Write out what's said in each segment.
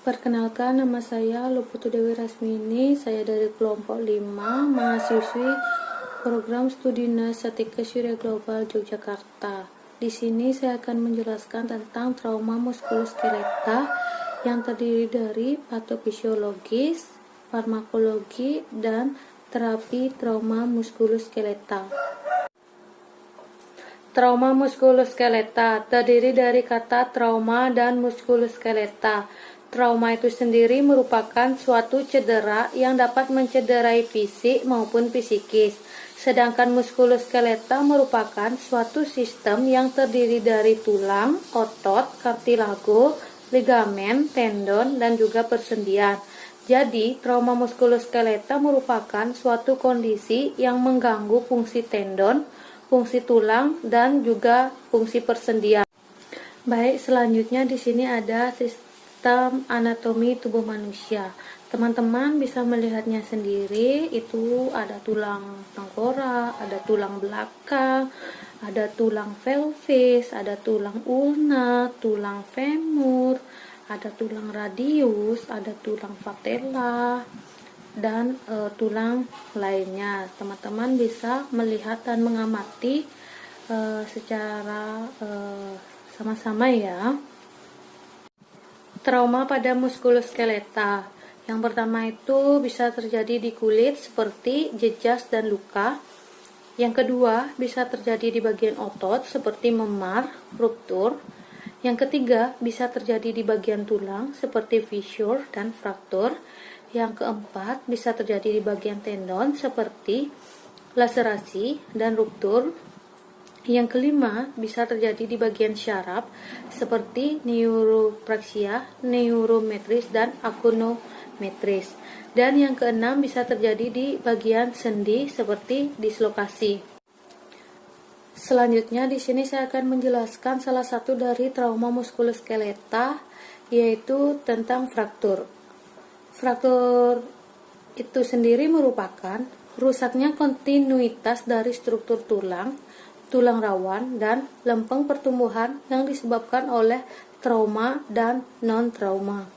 Perkenalkan, nama saya Luputu Dewi Rasmini. Saya dari kelompok 5, mahasiswi program studi Nasatika Surya Global Yogyakarta. Di sini saya akan menjelaskan tentang trauma muskuloskeletal yang terdiri dari patofisiologis, farmakologi, dan terapi trauma muskuloskeletal. Trauma muskuloskeletal terdiri dari kata trauma dan muskuloskeletal. Trauma itu sendiri merupakan suatu cedera yang dapat mencederai fisik maupun psikis. Sedangkan muskuloskeletal merupakan suatu sistem yang terdiri dari tulang, otot, kartilago, ligamen, tendon, dan juga persendian. Jadi, trauma muskuloskeletal merupakan suatu kondisi yang mengganggu fungsi tendon, fungsi tulang, dan juga fungsi persendian. Baik, selanjutnya di sini ada sistem anatomi tubuh manusia. Teman-teman bisa melihatnya sendiri, itu ada tulang tengkorak, ada tulang belakang, ada tulang pelvis, ada tulang ulna, tulang femur, ada tulang radius, ada tulang patella, dan tulang lainnya. Teman-teman bisa melihat dan mengamati secara sama-sama ya. Trauma pada muskuloskeletal. Yang pertama itu bisa terjadi di kulit seperti jejas dan luka. Yang kedua bisa terjadi di bagian otot seperti memar, ruptur. Yang ketiga bisa terjadi di bagian tulang seperti fissure dan fraktur. Yang keempat bisa terjadi di bagian tendon seperti laserasi dan ruptur. Yang kelima bisa terjadi di bagian syaraf seperti neuropraksia, neurometris, dan akonometris. Dan yang keenam bisa terjadi di bagian sendi seperti dislokasi. Selanjutnya di sini saya akan menjelaskan salah satu dari trauma muskuloskeletal, yaitu tentang fraktur. Fraktur itu sendiri merupakan rusaknya kontinuitas dari struktur tulang, tulang rawan, dan lempeng pertumbuhan yang disebabkan oleh trauma dan non-trauma.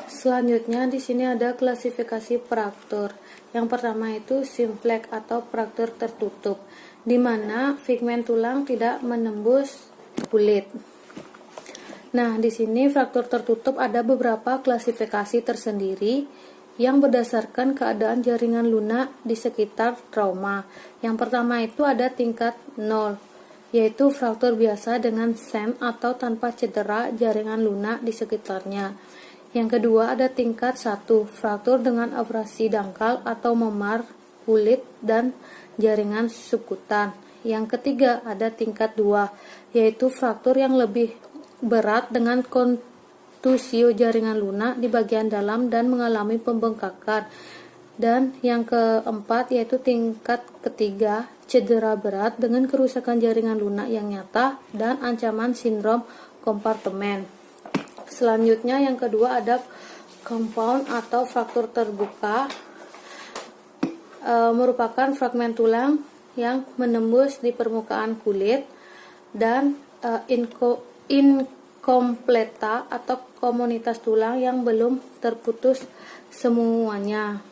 Selanjutnya di sini ada klasifikasi fraktur. Yang pertama itu simplex atau fraktur tertutup, di mana pigmen tulang tidak menembus kulit. Nah, di sini fraktur tertutup ada beberapa klasifikasi tersendiri yang berdasarkan keadaan jaringan lunak di sekitar trauma. Yang pertama itu ada tingkat 0, yaitu fraktur biasa dengan SEM atau tanpa cedera jaringan lunak di sekitarnya. Yang kedua ada tingkat 1, fraktur dengan abrasi dangkal atau memar kulit dan jaringan subkutan. Yang ketiga ada tingkat 2, yaitu fraktur yang lebih berat dengan kontusio jaringan lunak di bagian dalam dan mengalami pembengkakan. Dan yang keempat yaitu tingkat ketiga, cedera berat dengan kerusakan jaringan lunak yang nyata dan ancaman sindrom kompartemen. Selanjutnya yang kedua ada compound atau fraktur terbuka, merupakan fragmen tulang yang menembus di permukaan kulit, dan inkompleta atau komunitas tulang yang belum terputus semuanya.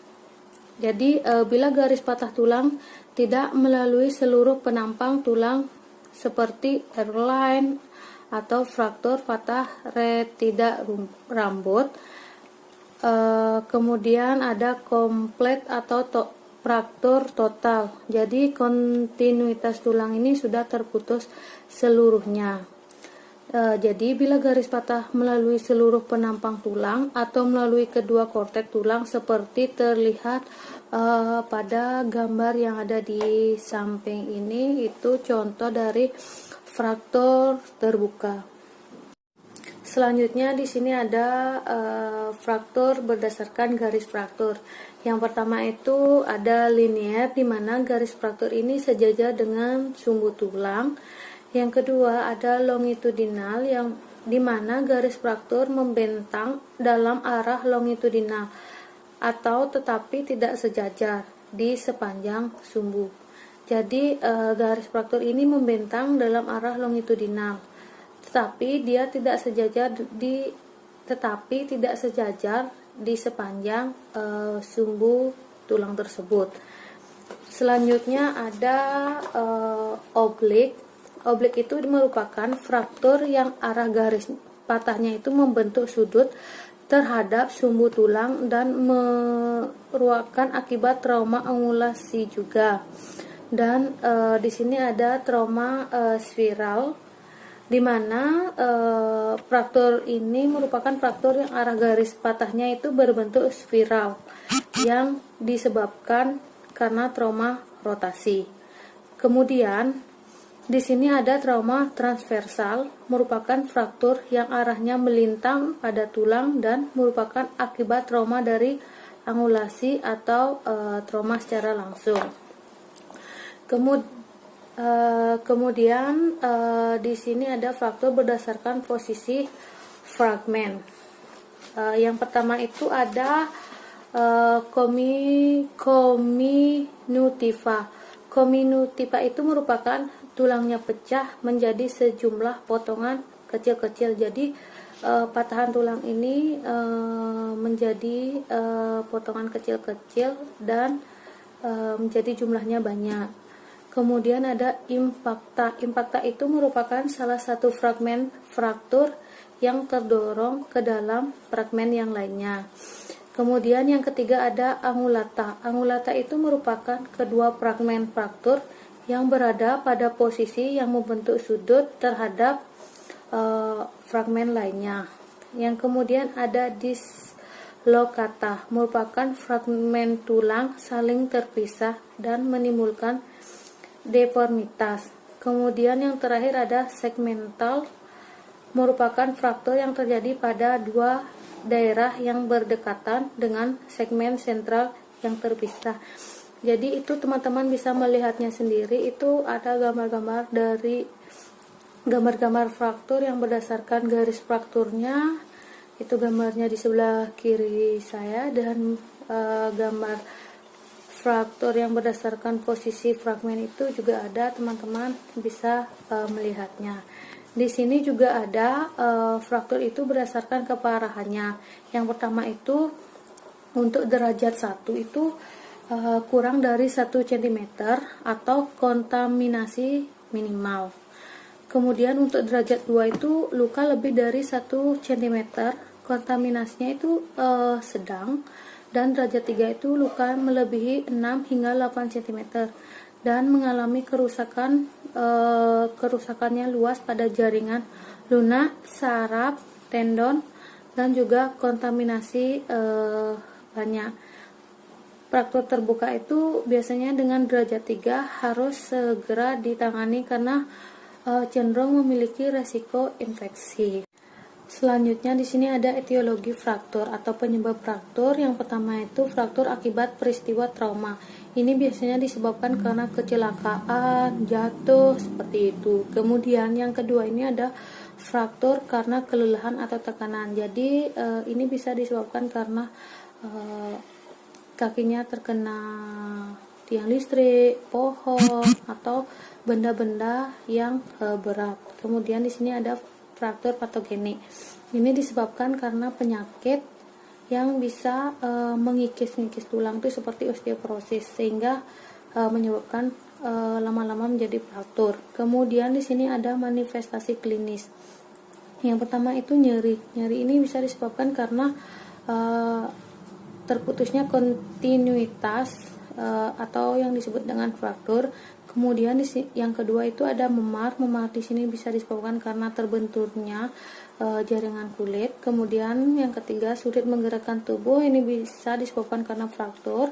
Jadi bila garis patah tulang tidak melalui seluruh penampang tulang seperti airline atau fraktur patah retida rambut. Kemudian ada komplet atau fraktur total. Jadi kontinuitas tulang ini sudah terputus seluruhnya. Jadi bila garis patah melalui seluruh penampang tulang atau melalui kedua korteks tulang seperti terlihat pada gambar yang ada di samping ini, itu contoh dari fraktur terbuka. Selanjutnya di sini ada fraktur berdasarkan garis fraktur. Yang pertama itu ada linear, di mana garis fraktur ini sejajar dengan sumbu tulang. Yang kedua ada longitudinal, yang di mana garis fraktur membentang dalam arah longitudinal atau tetapi tidak sejajar di sepanjang sumbu. Jadi garis fraktur ini membentang dalam arah longitudinal, tetapi dia tidak sejajar di tetapi tidak sejajar di sepanjang sumbu tulang tersebut. Selanjutnya ada oblik. Oblik itu merupakan fraktur yang arah garis patahnya itu membentuk sudut terhadap sumbu tulang dan merupakan akibat trauma angulasi juga. Dan di sini ada trauma spiral, di mana fraktur ini merupakan fraktur yang arah garis patahnya itu berbentuk spiral yang disebabkan karena trauma rotasi. Kemudian di sini ada trauma transversal, merupakan fraktur yang arahnya melintang pada tulang dan merupakan akibat trauma dari angulasi atau trauma secara langsung. Kemudian di sini ada fraktur berdasarkan posisi fragmen. Yang pertama itu ada comminutiva. Comminutiva itu merupakan tulangnya pecah menjadi sejumlah potongan kecil-kecil. Jadi patahan tulang ini menjadi potongan kecil-kecil dan menjadi jumlahnya banyak. Kemudian ada impacta. Impacta itu merupakan salah satu fragmen fraktur yang terdorong ke dalam fragmen yang lainnya. Kemudian yang ketiga ada angulata. Angulata itu merupakan kedua fragmen fraktur yang berada pada posisi yang membentuk sudut terhadap fragmen lainnya. Yang kemudian ada dislokata, merupakan fragmen tulang saling terpisah dan menimbulkan deformitas. Kemudian yang terakhir ada segmental, merupakan fraktur yang terjadi pada dua daerah yang berdekatan dengan segmen sentral yang terpisah. Jadi itu teman-teman bisa melihatnya sendiri, itu ada gambar-gambar dari gambar-gambar fraktur yang berdasarkan garis frakturnya. Itu gambarnya di sebelah kiri saya, dan gambar fraktur yang berdasarkan posisi fragmen itu juga ada, teman-teman bisa melihatnya. Di sini juga ada fraktur itu berdasarkan keparahannya. Yang pertama itu untuk derajat 1 itu kurang dari 1 cm atau kontaminasi minimal. Kemudian untuk derajat 2 itu luka lebih dari 1 cm, kontaminasinya itu sedang. Dan derajat 3 itu luka melebihi 6 hingga 8 cm dan mengalami kerusakannya luas pada jaringan lunak, saraf, tendon, dan juga kontaminasi banyak. Fraktur terbuka itu biasanya dengan derajat 3 harus segera ditangani karena cenderung memiliki resiko infeksi. Selanjutnya di sini ada etiologi fraktur atau penyebab fraktur. Yang pertama itu fraktur akibat peristiwa trauma. Ini biasanya disebabkan karena kecelakaan, jatuh, seperti itu. Kemudian yang kedua ini ada fraktur karena kelelahan atau tekanan. Jadi ini bisa disebabkan karena kakinya terkena tiang listrik, pohon, atau benda-benda yang berat. Kemudian di sini ada fraktur patogenik. Ini disebabkan karena penyakit yang bisa mengikis-ngikis tulang itu seperti osteoporosis, sehingga menyebabkan lama-lama menjadi fraktur. Kemudian di sini ada manifestasi klinis. Yang pertama itu nyeri. Nyeri ini bisa disebabkan karena terputusnya kontinuitas atau yang disebut dengan fraktur. Kemudian yang kedua itu ada memar. Memar di sini bisa disebabkan karena terbenturnya jaringan kulit. Kemudian yang ketiga sulit menggerakkan tubuh. Ini bisa disebabkan karena fraktur.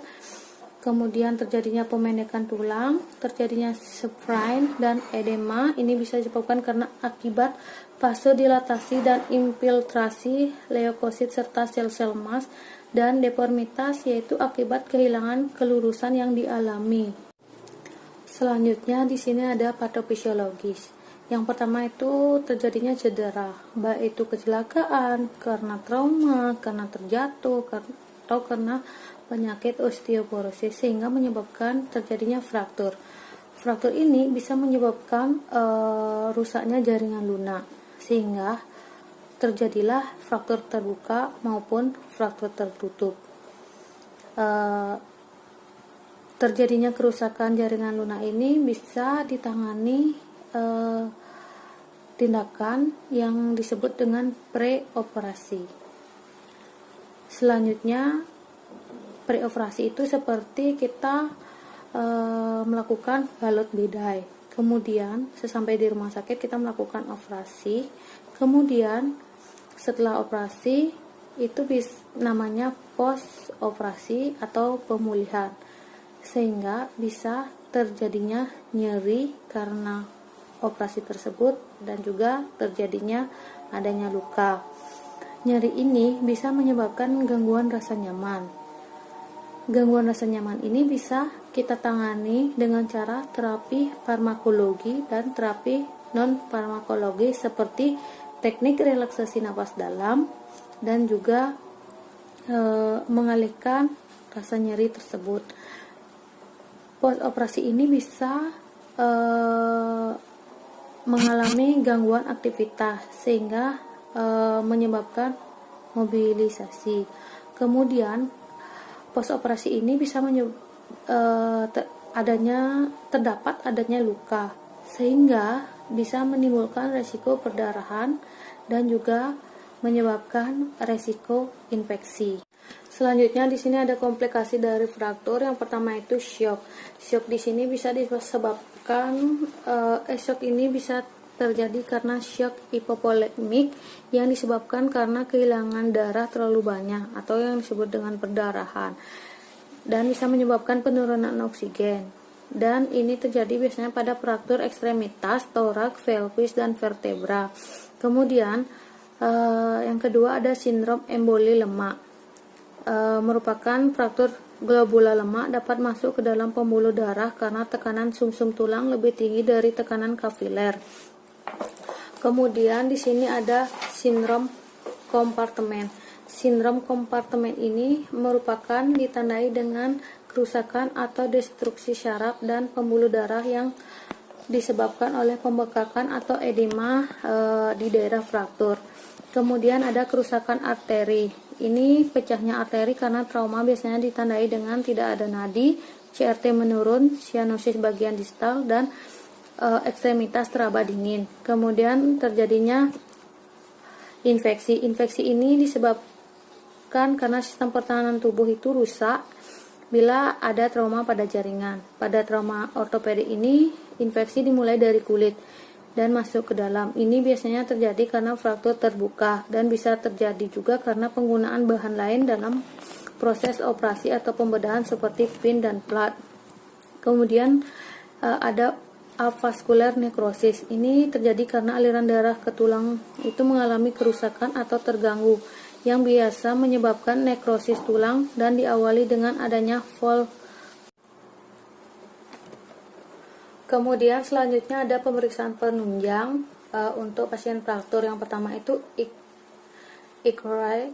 Kemudian terjadinya pemendekan tulang, terjadinya sprain dan edema. Ini bisa disebabkan karena akibat vasodilatasi dan infiltrasi leukosit serta sel-sel emas, dan deformitas yaitu akibat kehilangan kelurusan yang dialami. Selanjutnya di sini ada patofisiologis. Yang pertama itu terjadinya cedera, baik itu kecelakaan, karena trauma, karena terjatuh, atau karena penyakit osteoporosis, sehingga menyebabkan terjadinya fraktur. Fraktur ini bisa menyebabkan rusaknya jaringan lunak, sehingga terjadilah fraktur terbuka maupun fraktur tertutup. Terjadinya kerusakan jaringan lunak ini bisa ditangani tindakan yang disebut dengan preoperasi. Selanjutnya, preoperasi itu seperti kita melakukan balut bidai. Kemudian sesampai di rumah sakit kita melakukan operasi. Kemudian setelah operasi itu namanya post operasi atau pemulihan, sehingga bisa terjadinya nyeri karena operasi tersebut dan juga terjadinya adanya luka. Nyeri ini bisa menyebabkan gangguan rasa nyaman. Gangguan rasa nyaman ini bisa kita tangani dengan cara terapi farmakologi dan terapi non-farmakologi seperti teknik relaksasi napas dalam dan juga mengalihkan rasa nyeri tersebut. Post operasi ini bisa mengalami gangguan aktivitas sehingga menyebabkan mobilisasi. Kemudian post operasi ini bisa terdapat adanya luka sehingga bisa menimbulkan resiko perdarahan dan juga menyebabkan resiko infeksi. Selanjutnya di sini ada komplikasi dari fraktur. Yang pertama itu shock. Shock di sini bisa disebabkan shock ini bisa terjadi karena shock hipovolemik yang disebabkan karena kehilangan darah terlalu banyak atau yang disebut dengan perdarahan, dan bisa menyebabkan penurunan oksigen. Dan ini terjadi biasanya pada fraktur ekstremitas, toraks, pelvis, dan vertebra. Kemudian yang kedua ada sindrom emboli lemak. Merupakan fraktur globula lemak dapat masuk ke dalam pembuluh darah karena tekanan sumsum tulang lebih tinggi dari tekanan kapiler. Kemudian di sini ada sindrom kompartemen. Sindrom kompartemen ini merupakan ditandai dengan kerusakan atau destruksi syaraf dan pembuluh darah yang disebabkan oleh pembekakan atau edema di daerah fraktur. Kemudian ada kerusakan arteri. Ini pecahnya arteri karena trauma biasanya ditandai dengan tidak ada nadi, CRT menurun, sianosis bagian distal, dan ekstremitas teraba dingin. Kemudian terjadinya infeksi. Infeksi ini disebabkan karena sistem pertahanan tubuh itu rusak bila ada trauma pada jaringan. Pada trauma ortopedik ini, infeksi dimulai dari kulit dan masuk ke dalam. Ini biasanya terjadi karena fraktur terbuka dan bisa terjadi juga karena penggunaan bahan lain dalam proses operasi atau pembedahan seperti pin dan plat. Kemudian ada avaskular nekrosis. Ini terjadi karena aliran darah ke tulang itu mengalami kerusakan atau terganggu yang biasa menyebabkan nekrosis tulang dan diawali dengan adanya Kemudian selanjutnya ada pemeriksaan penunjang untuk pasien fraktur. Yang pertama itu X-ray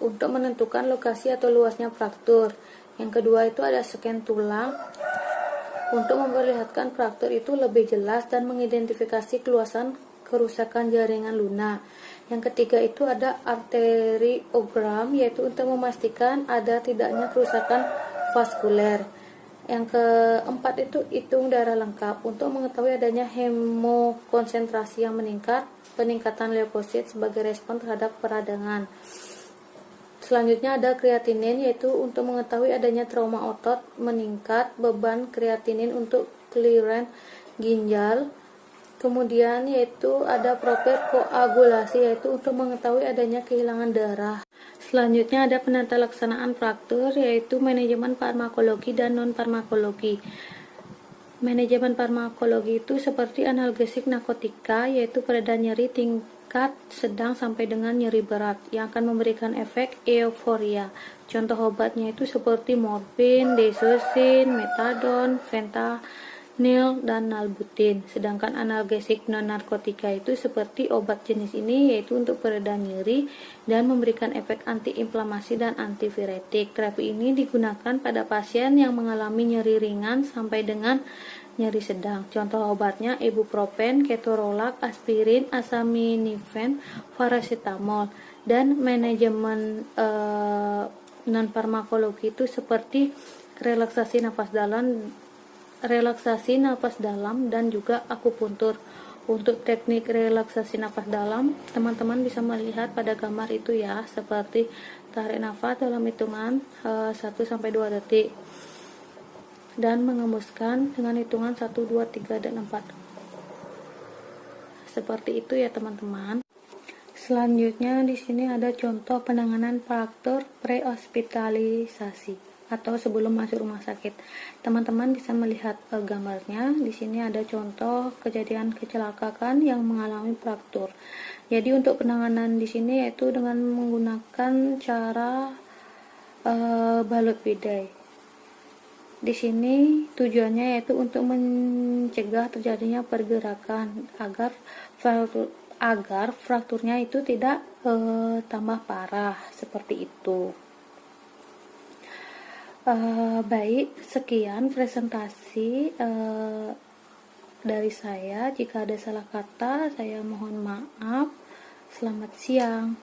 untuk menentukan lokasi atau luasnya fraktur. Yang kedua itu ada scan tulang untuk memperlihatkan fraktur itu lebih jelas dan mengidentifikasi keluasan kerusakan jaringan lunak. Yang ketiga itu ada arteriogram, yaitu untuk memastikan ada tidaknya kerusakan vaskuler. Yang keempat itu hitung darah lengkap untuk mengetahui adanya hemokonsentrasi yang meningkat, peningkatan leukosit sebagai respon terhadap peradangan. Selanjutnya ada kreatinin, yaitu untuk mengetahui adanya trauma otot meningkat, beban kreatinin untuk clearance ginjal. Kemudian yaitu ada proper koagulasi, yaitu untuk mengetahui adanya kehilangan darah. Selanjutnya ada penata laksanaan fraktur, yaitu manajemen farmakologi dan non-farmakologi. Manajemen farmakologi itu seperti analgesik narkotika, yaitu pereda nyeri tingkat sedang sampai dengan nyeri berat yang akan memberikan efek euforia. Contoh obatnya itu seperti morfin, desosin, metadon, fentanyl, nil, dan nalbutin. Sedangkan analgesik non-narkotika itu seperti obat jenis ini, yaitu untuk pereda nyeri dan memberikan efek antiinflamasi dan antiviretik. Terapi ini digunakan pada pasien yang mengalami nyeri ringan sampai dengan nyeri sedang. Contoh obatnya ibuprofen, ketorolac, aspirin, acetaminophen, paracetamol. Dan manajemen non-farmakologi itu seperti relaksasi nafas dalam dan juga akupuntur. Untuk teknik relaksasi nafas dalam, teman-teman bisa melihat pada gambar itu ya, seperti tarik nafas dalam hitungan 1-2 detik dan mengembuskan dengan hitungan 1, 2, 3, dan 4. Seperti itu ya teman-teman. Selanjutnya di sini ada contoh penanganan faktor prehospitalisasi atau sebelum masuk rumah sakit. Teman-teman bisa melihat gambarnya. Di sini ada contoh kejadian kecelakaan yang mengalami fraktur. Jadi untuk penanganan di sini yaitu dengan menggunakan cara balut bidai. Di sini tujuannya yaitu untuk mencegah terjadinya pergerakan agar frakturnya itu tidak tambah parah seperti itu. Baik, sekian presentasi dari saya. Jika ada salah kata, saya mohon maaf. Selamat siang.